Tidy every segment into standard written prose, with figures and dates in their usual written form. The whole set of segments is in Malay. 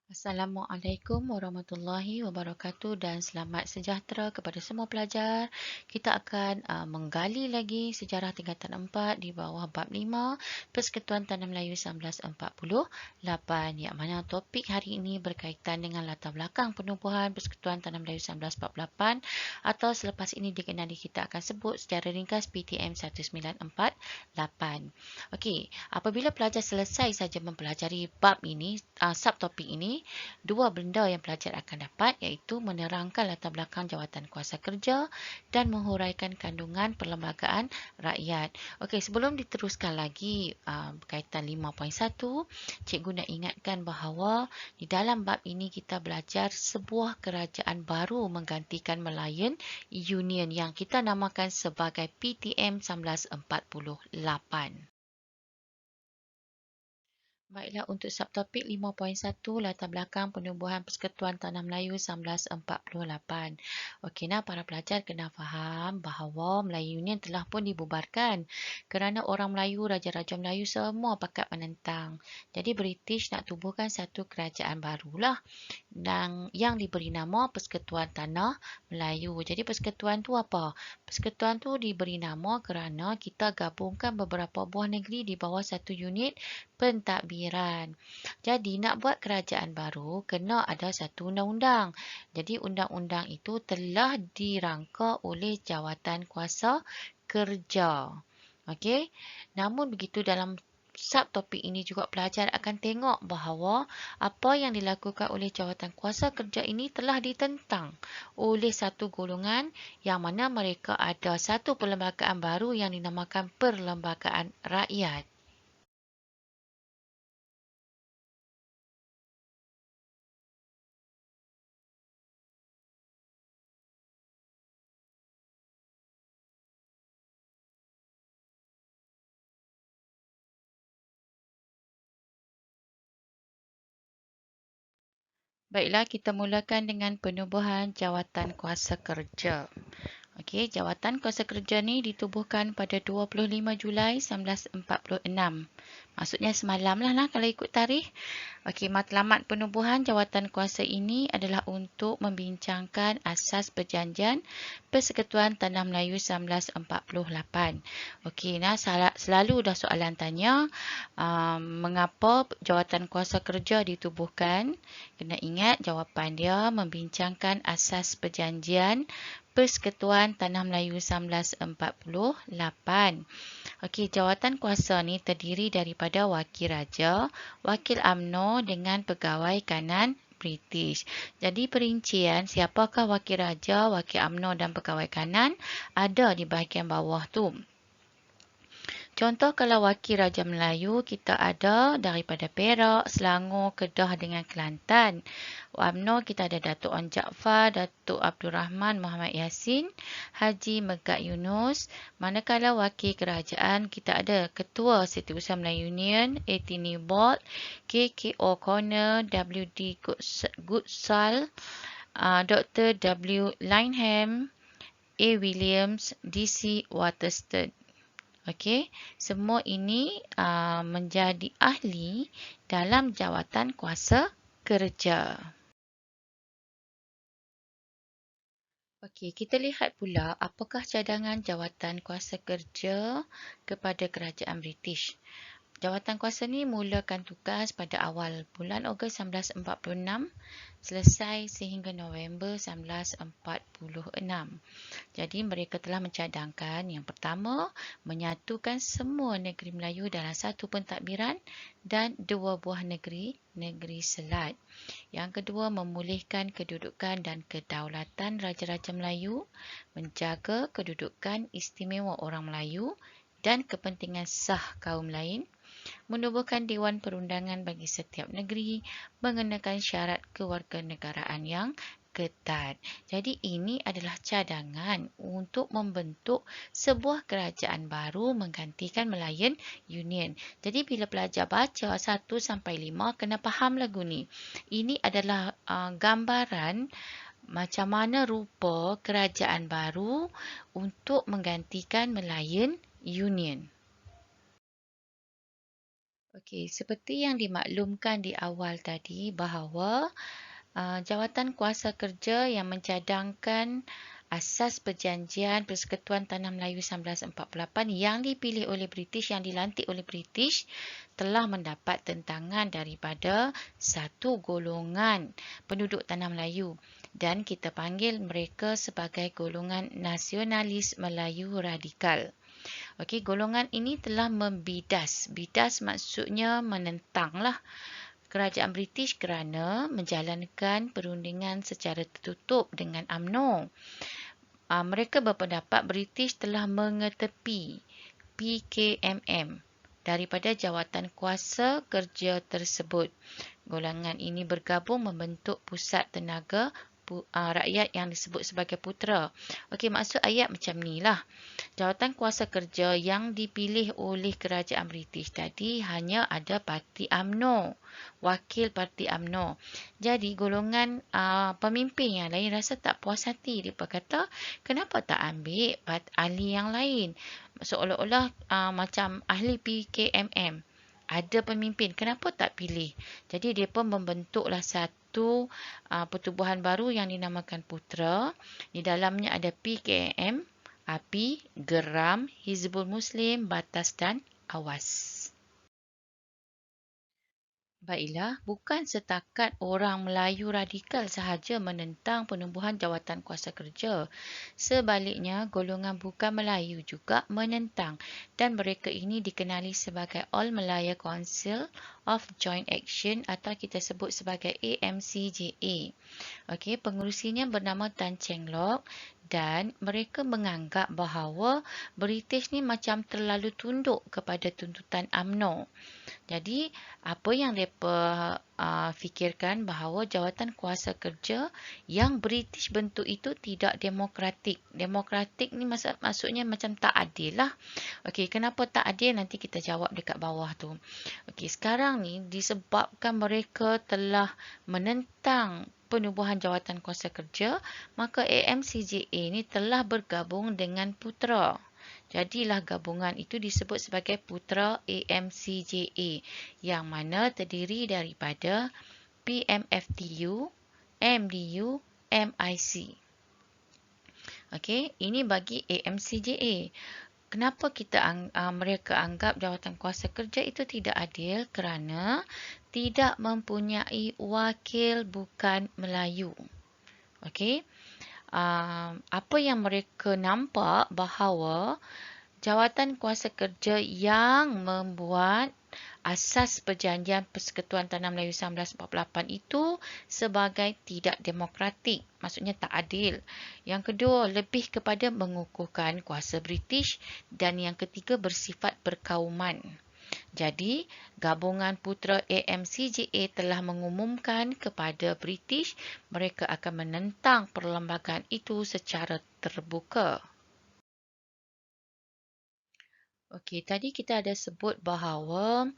Assalamualaikum warahmatullahi wabarakatuh dan selamat sejahtera kepada semua pelajar. Kita akan menggali lagi sejarah tingkatan 4 di bawah bab 5 Persekutuan Tanah Melayu 1948, yang mana topik hari ini berkaitan dengan latar belakang penubuhan Persekutuan Tanah Melayu 1948 atau selepas ini dikenali kita akan sebut secara ringkas PTM 1948. Okey, apabila pelajar selesai saja mempelajari bab ini, subtopik ini, dua benda yang pelajar akan dapat iaitu menerangkan latar belakang jawatan kuasa kerja dan menghuraikan kandungan perlembagaan rakyat. Okey, sebelum diteruskan lagi berkaitan 5.1, cikgu nak ingatkan bahawa di dalam bab ini kita belajar sebuah kerajaan baru menggantikan Malayan Union yang kita namakan sebagai PTM 1948. Baiklah, untuk subtopik 5.1, latar belakang penubuhan Persekutuan Tanah Melayu 1948. Okey, para pelajar kena faham bahawa Melayu Union telah pun dibubarkan kerana orang Melayu, Raja-Raja Melayu semua pakat menentang. Jadi British nak tubuhkan satu kerajaan barulah yang diberi nama Persekutuan Tanah Melayu. Jadi persekutuan tu apa? Persekutuan tu diberi nama kerana kita gabungkan beberapa buah negeri di bawah satu unit pentadbiran. Jadi nak buat kerajaan baru kena ada satu undang-undang. Jadi undang-undang itu telah dirangka oleh Jawatan Kuasa Kerja. Okey. Namun begitu dalam subtopik ini juga pelajar akan tengok bahawa apa yang dilakukan oleh Jawatan Kuasa Kerja ini telah ditentang oleh satu golongan yang mana mereka ada satu perlembagaan baru yang dinamakan Perlembagaan Rakyat. Baiklah, kita mulakan dengan penubuhan Jawatan Kuasa Kerja. Okey, Jawatan Kuasa Kerja ni ditubuhkan pada 25 Julai 1946. Maksudnya semalam lah kalau ikut tarikh. Okey, matlamat penubuhan Jawatan Kuasa ini adalah untuk membincangkan asas perjanjian Persekutuan Tanah Melayu 1948. Okey, selalu dah soalan tanya mengapa Jawatan Kuasa Kerja ditubuhkan. Kena ingat jawapan dia membincangkan asas perjanjian Persekutuan Tanah Melayu 1948. Okey, jawatan kuasa ni terdiri daripada wakil raja, wakil UMNO dengan pegawai kanan British. Jadi perincian siapakah wakil raja, wakil UMNO dan pegawai kanan ada di bahagian bawah tu. Contoh kalau wakil Raja Melayu kita ada daripada Perak, Selangor, Kedah dengan Kelantan. UMNO kita ada Datuk Wan Jaafar, Datuk Abdul Rahman Muhammad Yassin, Haji Megat Yunus. Manakala wakil kerajaan kita ada Ketua Setiausaha Melayu Union, A.T. Newbold, K.K. O'Connor, W.D. Goodsall, Dr. W. Lineham, A. Williams, D.C. Waterston. Okey, semua ini menjadi ahli dalam jawatan kuasa kerja. Okey, kita lihat pula apakah cadangan jawatan kuasa kerja kepada kerajaan British. Jawatan kuasa ni mulakan tugas pada awal bulan Ogos 1946 selesai sehingga November 1946. Jadi mereka telah mencadangkan yang pertama menyatukan semua negeri Melayu dalam satu pentadbiran dan dua buah negeri selat. Yang kedua memulihkan kedudukan dan kedaulatan Raja-Raja Melayu, menjaga kedudukan istimewa orang Melayu dan kepentingan sah kaum lain, menubuhkan Dewan Perundangan bagi setiap negeri, mengenakan syarat kewarganegaraan yang ketat. Jadi ini adalah cadangan untuk membentuk sebuah kerajaan baru menggantikan Malayan Union. Jadi bila pelajar baca 1 sampai 5 kena faham lagu ni. Ini adalah gambaran macam mana rupa kerajaan baru untuk menggantikan Malayan Union. Okey, seperti yang dimaklumkan di awal tadi bahawa jawatan kuasa kerja yang mencadangkan asas perjanjian Persekutuan Tanah Melayu 1948 yang dipilih oleh British, yang dilantik oleh British, telah mendapat tentangan daripada satu golongan penduduk Tanah Melayu dan kita panggil mereka sebagai golongan nasionalis Melayu radikal. Okey, golongan ini telah membidas. Bidas maksudnya menentanglah kerajaan British kerana menjalankan perundingan secara tertutup dengan UMNO. Mereka berpendapat British telah mengetepi PKMM daripada jawatan kuasa kerja tersebut. Golongan ini bergabung membentuk Pusat Tenaga Rakyat yang disebut sebagai Putera. Okey, maksud ayat macam ni lah. Jawatan kuasa kerja yang dipilih oleh kerajaan British tadi hanya ada parti UMNO, wakil parti UMNO. Jadi golongan pemimpin yang lain rasa tak puas hati. Dia berkata, kenapa tak ambil ahli yang lain? Seolah-olah macam ahli PKMM. Ada pemimpin, kenapa tak pilih? Jadi dia pun membentuklah satu pertubuhan baru yang dinamakan Putera. Di dalamnya ada PKM, API, Geram, Hizbul Muslim, Batas dan Awas. Baiklah, bukan setakat orang Melayu radikal sahaja menentang penubuhan jawatan kuasa kerja. Sebaliknya, golongan bukan Melayu juga menentang dan mereka ini dikenali sebagai All Malaya Council of Joint Action atau kita sebut sebagai AMCJA. Okey, pengerusinya bernama Tan Cheng Lock dan mereka menganggap bahawa British ni macam terlalu tunduk kepada tuntutan UMNO. Jadi, apa yang mereka fikirkan bahawa jawatan kuasa kerja yang British bentuk itu tidak demokratik. Demokratik ni maksudnya macam tak adil lah. Okey, kenapa tak adil? Nanti kita jawab dekat bawah tu. Okey, sekarang ni disebabkan mereka telah menentang penubuhan jawatan kuasa kerja, maka AMCJA ni telah bergabung dengan Putera. Jadilah gabungan itu disebut sebagai Putera AMCJA yang mana terdiri daripada PMFTU, MDU, MIC. Okey, ini bagi AMCJA. Kenapa mereka anggap jawatan kuasa kerja itu tidak adil? Kerana tidak mempunyai wakil bukan Melayu. Okey. Apa yang mereka nampak bahawa jawatan kuasa kerja yang membuat asas perjanjian Persekutuan Tanah Melayu 1948 itu sebagai tidak demokratik, maksudnya tak adil. Yang kedua, lebih kepada mengukuhkan kuasa British dan yang ketiga bersifat perkauman. Jadi, gabungan putera AMCJA telah mengumumkan kepada British mereka akan menentang perlembagaan itu secara terbuka. Okey, tadi kita ada sebut bahawa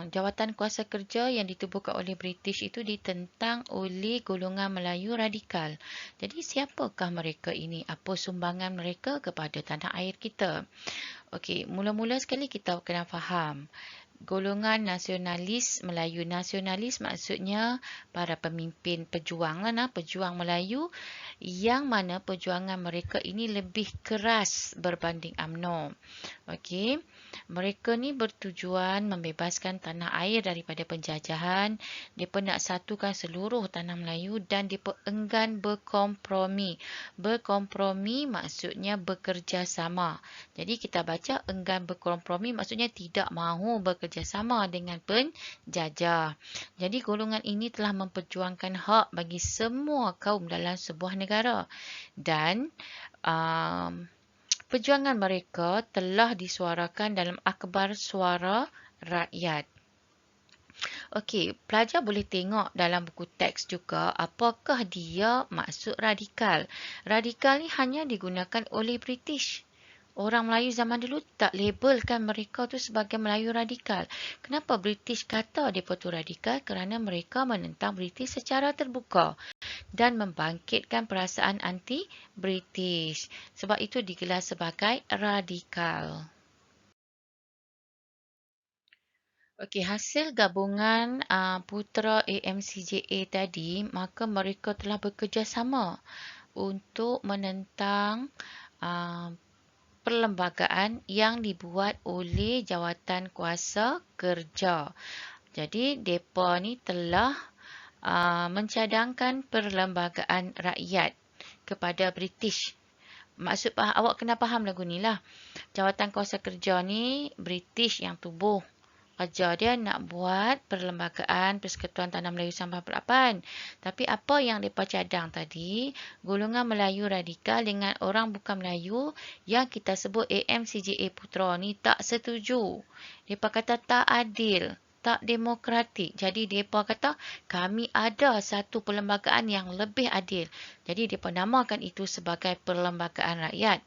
jawatan kuasa kerja yang ditubuhkan oleh British itu ditentang oleh golongan Melayu radikal. Jadi, siapakah mereka ini? Apa sumbangan mereka kepada tanah air kita? Okey, mula-mula sekali kita kena faham. Golongan nasionalis Melayu. Nasionalis maksudnya para pemimpin pejuang lah, pejuang Melayu yang mana perjuangan mereka ini lebih keras berbanding UMNO. Okey, mereka ni bertujuan membebaskan tanah air daripada penjajahan. Mereka nak satukan seluruh tanah Melayu dan mereka enggan berkompromi. Berkompromi maksudnya bekerjasama. Jadi kita baca enggan berkompromi maksudnya tidak mahu bekerjasama dengan penjajah. Jadi golongan ini telah memperjuangkan hak bagi semua kaum dalam sebuah negara. Dan perjuangan mereka telah disuarakan dalam Akhbar Suara Rakyat. Okey, pelajar boleh tengok dalam buku teks juga apakah dia maksud radikal. Radikal ni hanya digunakan oleh British. Orang Melayu zaman dulu tak labelkan mereka tu sebagai Melayu radikal. Kenapa British kata mereka tu radikal? Kerana mereka menentang British secara terbuka dan membangkitkan perasaan anti-British. Sebab itu digelar sebagai radikal. Okey, hasil gabungan putera AMCJA tadi, maka mereka telah bekerjasama untuk menentang uh, perlembagaan yang dibuat oleh Jawatan Kuasa Kerja. Jadi, mereka ni telah mencadangkan perlembagaan rakyat kepada British. Awak kena faham lagu ni lah. Jawatan Kuasa Kerja ni British yang tubuh. Kerja dia nak buat perlembagaan Persekutuan Tanah Melayu 98. Tapi apa yang mereka cadang tadi, golongan Melayu radikal dengan orang bukan Melayu yang kita sebut AMCJA Putra ni tak setuju. Mereka kata tak adil, tak demokratik. Jadi mereka kata kami ada satu perlembagaan yang lebih adil. Jadi mereka namakan itu sebagai perlembagaan rakyat.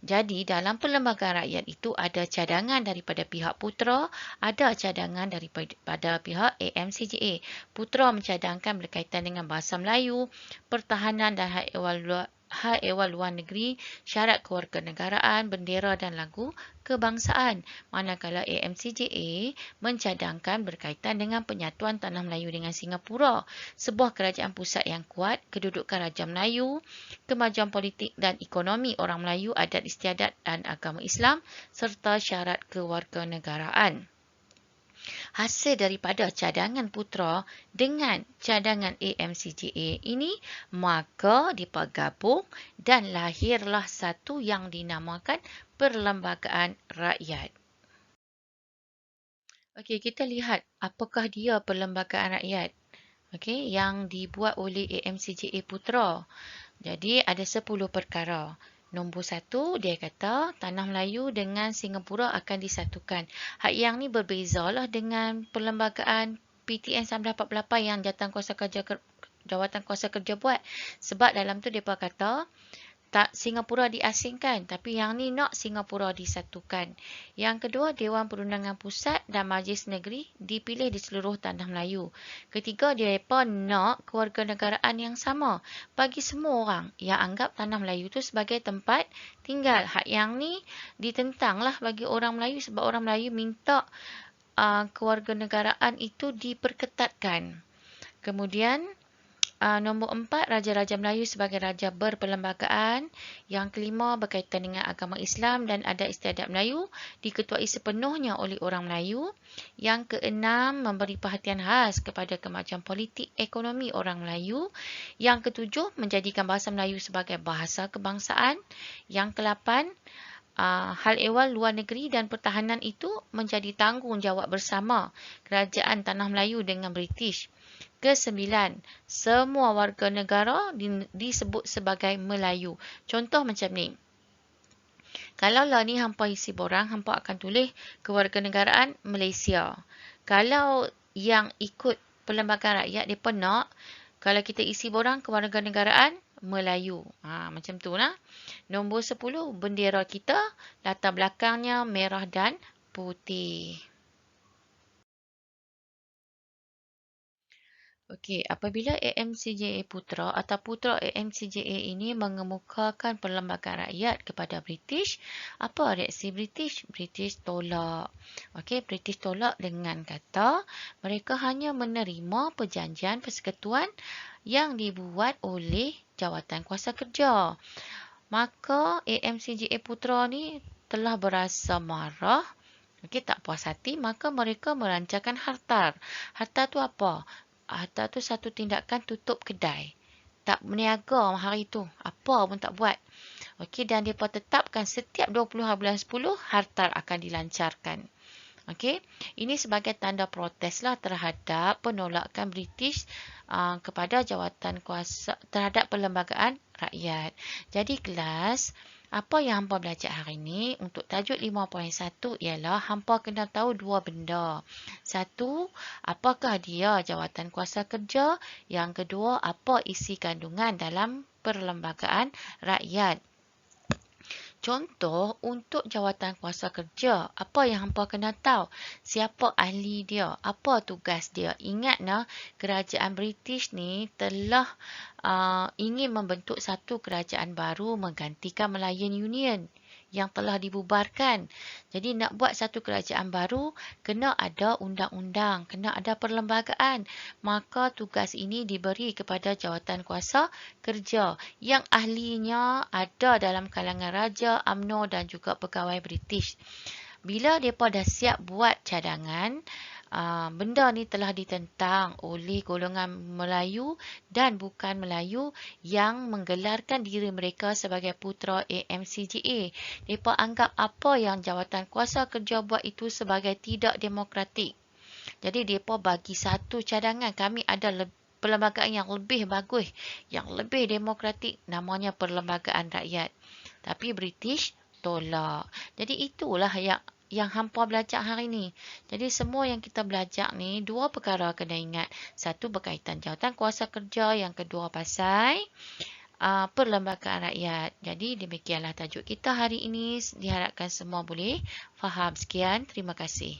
Jadi dalam perlembagaan rakyat itu ada cadangan daripada pihak Putra, ada cadangan daripada pihak AMCJA. Putra mencadangkan berkaitan dengan bahasa Melayu, pertahanan dan hal ehwal luar negeri, syarat kewarganegaraan, bendera dan lagu kebangsaan. Manakala AMCJA mencadangkan berkaitan dengan penyatuan Tanah Melayu dengan Singapura, sebuah kerajaan pusat yang kuat, kedudukan Raja Melayu, kemajuan politik dan ekonomi orang Melayu, adat istiadat dan agama Islam, serta syarat kewarganegaraan. Hasil daripada cadangan Putra dengan cadangan AMCJA ini, maka dipergabung dan lahirlah satu yang dinamakan Perlembagaan Rakyat. Okey, kita lihat apakah dia Perlembagaan Rakyat. Okey, yang dibuat oleh AMCJA Putra. Jadi ada 10 perkara. Nombor 1, dia kata Tanah Melayu dengan Singapura akan disatukan. Hak yang ni berbezalah dengan perlembagaan PTN 1948 yang Jawatan Kuasa Kerja buat. Sebab dalam tu mereka kata tak Singapura diasingkan, tapi yang ni nak Singapura disatukan. Yang kedua, Dewan Perundangan Pusat dan Majlis Negeri dipilih di seluruh Tanah Melayu. Ketiga, mereka nak kewarganegaraan yang sama bagi semua orang yang anggap Tanah Melayu tu sebagai tempat tinggal. Hak yang ni ditentanglah bagi orang Melayu sebab orang Melayu minta kewarganegaraan itu diperketatkan. Kemudian, nombor 4, Raja-Raja Melayu sebagai Raja berperlembagaan. Yang kelima, berkaitan dengan agama Islam dan adat istiadat Melayu, diketuai sepenuhnya oleh orang Melayu. Yang keenam, memberi perhatian khas kepada kemajuan politik ekonomi orang Melayu. Yang ketujuh, menjadikan bahasa Melayu sebagai bahasa kebangsaan. Yang kelapan, hal ehwal luar negeri dan pertahanan itu menjadi tanggungjawab bersama Kerajaan Tanah Melayu dengan British. Kesembilan, semua warga negara disebut sebagai Melayu. Contoh macam ni. Kalau lah ni hampa isi borang, hampa akan tulis kewarganegaraan Malaysia. Kalau yang ikut Perlembagaan Rakyat, mereka nak kalau kita isi borang kewarganegaraan Melayu. Macam tu lah. Nombor 10, bendera kita, latar belakangnya merah dan putih. Okey, apabila AMCJA Putra atau Putra AMCJA ini mengemukakan perlembagaan rakyat kepada British, apa reaksi British? British tolak. Okey, British tolak dengan kata mereka hanya menerima perjanjian persekutuan yang dibuat oleh Jawatan Kuasa Kerja. Maka AMCJA Putra ni telah berasa marah. Okey, tak puas hati, maka mereka merancangkan hartar. Hartar tu apa? Hartar tu satu tindakan tutup kedai. Tak berniaga hari tu. Apa pun tak buat. Okey, dan mereka tetapkan setiap 20 hari bulan 10, hartar akan dilancarkan. Okey, ini sebagai tanda protes lah terhadap penolakan British kepada jawatan kuasa terhadap perlembagaan rakyat. Jadi kelas, apa yang hampa belajar hari ini untuk tajuk 5.1 ialah hampa kena tahu dua benda. Satu, apakah dia jawatan kuasa kerja? Yang kedua, apa isi kandungan dalam perlembagaan rakyat? Contoh, untuk jawatan kuasa kerja, apa yang hampa kena tahu? Siapa ahli dia? Apa tugas dia? Ingat nah, kerajaan British ni telah ingin membentuk satu kerajaan baru menggantikan Malayan Union. yang telah dibubarkan. Jadi nak buat satu kerajaan baru, kena ada undang-undang, kena ada perlembagaan. Maka tugas ini diberi kepada Jawatankuasa Kerja yang ahlinya ada dalam kalangan raja, UMNO dan juga pegawai British. Bila mereka dah siap buat cadangan, benda ni telah ditentang oleh golongan Melayu dan bukan Melayu yang menggelarkan diri mereka sebagai putera AMCGA. Mereka anggap apa yang Jawatankuasa Kerja buat itu sebagai tidak demokratik. Jadi mereka bagi satu cadangan, kami ada perlembagaan yang lebih bagus, yang lebih demokratik, namanya Perlembagaan Rakyat. Tapi British tolak. Jadi itulah yang hampa belajar hari ni. Jadi semua yang kita belajar ni, dua perkara kena ingat. Satu berkaitan Jawatankuasa Kerja, yang kedua pasal Perlembagaan Rakyat. Jadi demikianlah tajuk kita hari ini. Diharapkan semua boleh faham. Sekian, terima kasih.